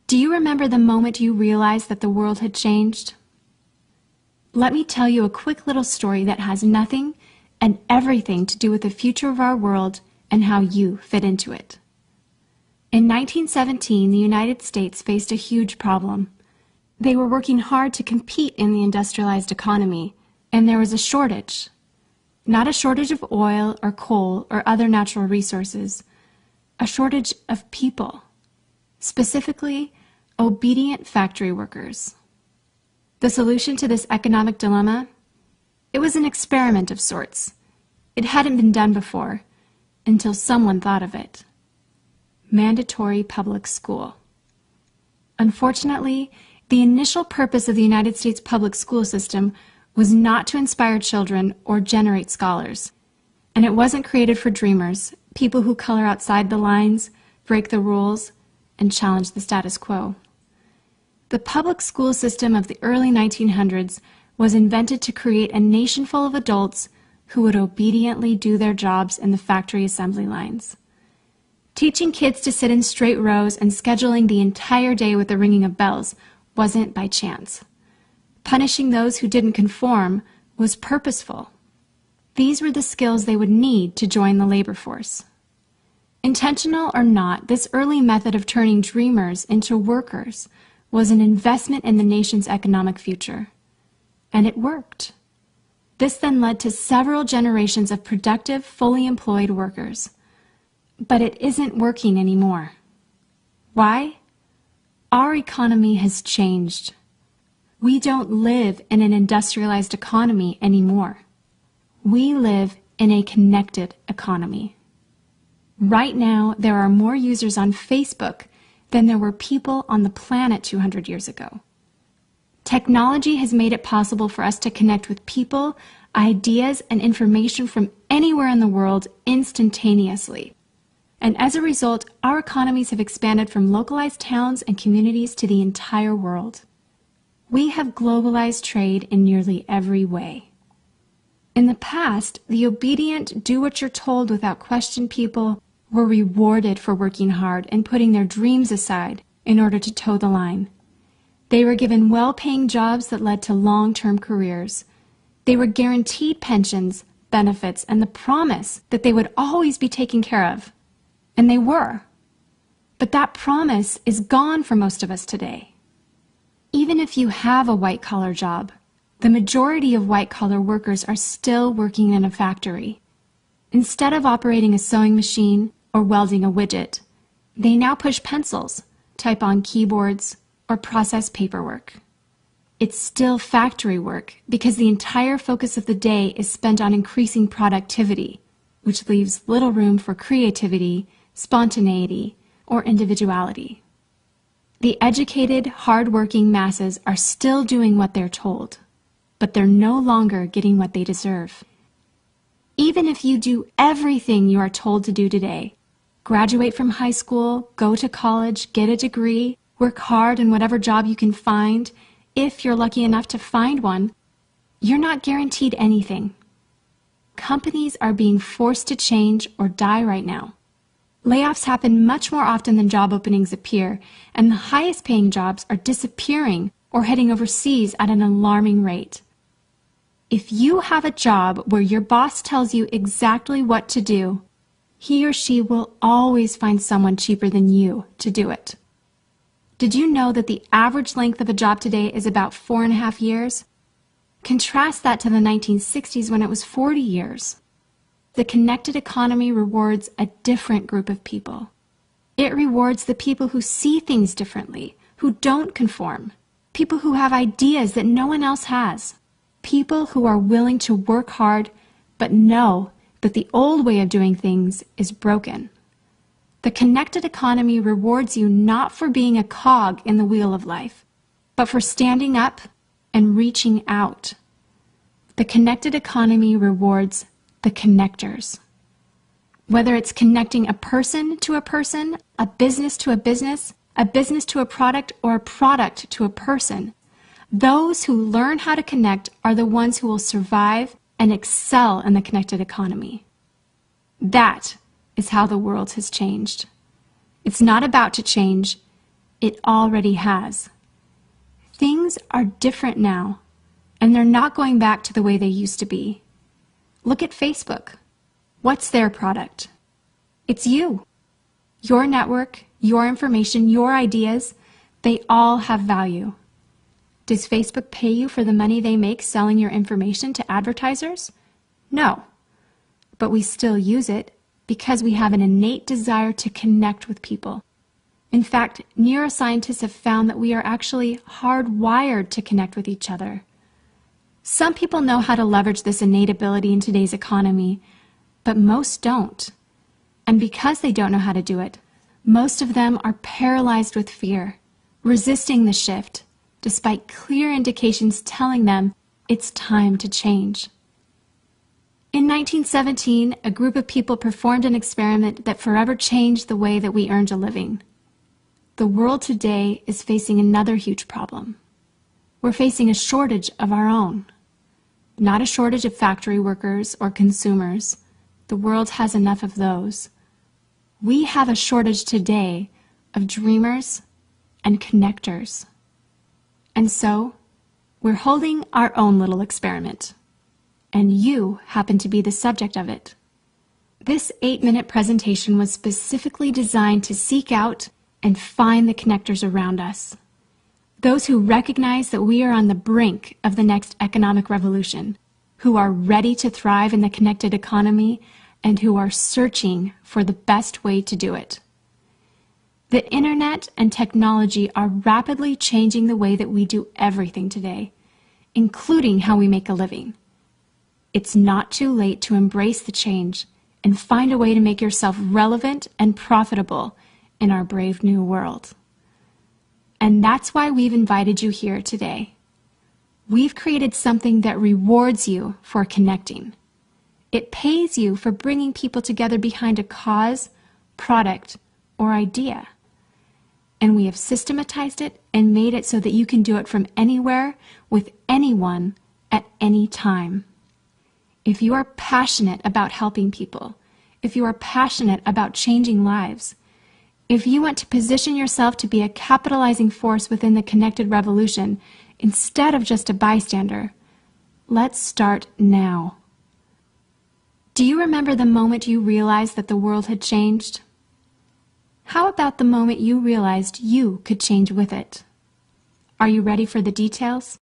Do you remember the moment you realized that the world had changed? Let me tell you a quick little story that has nothing and everything to do with the future of our world and how you fit into it. In 1917, the United States faced a huge problem. They were working hard to compete in the industrialized economy, and there was a shortage. Not a shortage of oil or coal or other natural resources, a shortage of people, specifically obedient factory workers. The solution to this economic dilemma? It was an experiment of sorts. It hadn't been done before, until someone thought of it. Mandatory public school. Unfortunately, the initial purpose of the United States public school system was not to inspire children or generate scholars. And it wasn't created for dreamers, people who color outside the lines, break the rules, and challenge the status quo. The public school system of the early 1900s was invented to create a nation full of adults who would obediently do their jobs in the factory assembly lines. Teaching kids to sit in straight rows and scheduling the entire day with the ringing of bells wasn't by chance. Punishing those who didn't conform was purposeful. These were the skills they would need to join the labor force. Intentional or not, this early method of turning dreamers into workers was an investment in the nation's economic future. And it worked. This then led to several generations of productive, fully employed workers. But it isn't working anymore. Why? Our economy has changed. We don't live in an industrialized economy anymore. We live in a connected economy. Right now, there are more users on Facebook than there were people on the planet 200 years ago. Technology has made it possible for us to connect with people, ideas, and information from anywhere in the world instantaneously. And as a result, our economies have expanded from localized towns and communities to the entire world. We have globalized trade in nearly every way. In the past, the obedient, do-what-you're-told without question people were rewarded for working hard and putting their dreams aside in order to toe the line. They were given well-paying jobs that led to long-term careers. They were guaranteed pensions, benefits, and the promise that they would always be taken care of. And they were. But that promise is gone for most of us today. Even if you have a white-collar job, the majority of white-collar workers are still working in a factory. Instead of operating a sewing machine or welding a widget, they now push pencils, type on keyboards, or process paperwork. It's still factory work because the entire focus of the day is spent on increasing productivity, which leaves little room for creativity, spontaneity, or individuality. The educated, hard-working masses are still doing what they're told, but they're no longer getting what they deserve. Even if you do everything you are told to do today, graduate from high school, go to college, get a degree, work hard in whatever job you can find, if you're lucky enough to find one, you're not guaranteed anything. Companies are being forced to change or die right now. Layoffs happen much more often than job openings appear, and the highest paying jobs are disappearing or heading overseas at an alarming rate. If you have a job where your boss tells you exactly what to do, he or she will always find someone cheaper than you to do it. Did you know that the average length of a job today is about 4.5 years? Contrast that to the 1960s when it was 40 years. The connected economy rewards a different group of people. It rewards the people who see things differently, who don't conform, people who have ideas that no one else has, people who are willing to work hard but know that the old way of doing things is broken. The connected economy rewards you not for being a cog in the wheel of life, but for standing up and reaching out. The connected economy rewards the connectors. Whether it's connecting a person to a person, a business to a business to a product, or a product to a person, those who learn how to connect are the ones who will survive and excel in the connected economy. That is how the world has changed. It's not about to change, It already has. Things are different now, and they're not going back to the way they used to be. Look at Facebook. What's their product? It's you. Your network, your information, your ideas, they all have value. Does Facebook pay you for the money they make selling your information to advertisers? No. But we still use it because we have an innate desire to connect with people. In fact, neuroscientists have found that we are actually hardwired to connect with each other. Some people know how to leverage this innate ability in today's economy, but most don't. And because they don't know how to do it, most of them are paralyzed with fear, resisting the shift, despite clear indications telling them it's time to change. In 1917, a group of people performed an experiment that forever changed the way that we earned a living. The world today is facing another huge problem. We're facing a shortage of our own. Not a shortage of factory workers or consumers. The world has enough of those. We have a shortage today of dreamers and connectors. And so, we're holding our own little experiment. And you happen to be the subject of it. This 8-minute presentation was specifically designed to seek out and find the connectors around us. Those who recognize that we are on the brink of the next economic revolution, who are ready to thrive in the connected economy, and who are searching for the best way to do it. The internet and technology are rapidly changing the way that we do everything today, including how we make a living. It's not too late to embrace the change and find a way to make yourself relevant and profitable in our brave new world. And that's why we've invited you here today. We've created something that rewards you for connecting. It pays you for bringing people together behind a cause, product, or idea. And we have systematized it and made it so that you can do it from anywhere, with anyone, at any time. If you are passionate about helping people, if you are passionate about changing lives, if you want to position yourself to be a capitalizing force within the connected revolution instead of just a bystander, let's start now. Do you remember the moment you realized that the world had changed? How about the moment you realized you could change with it? Are you ready for the details?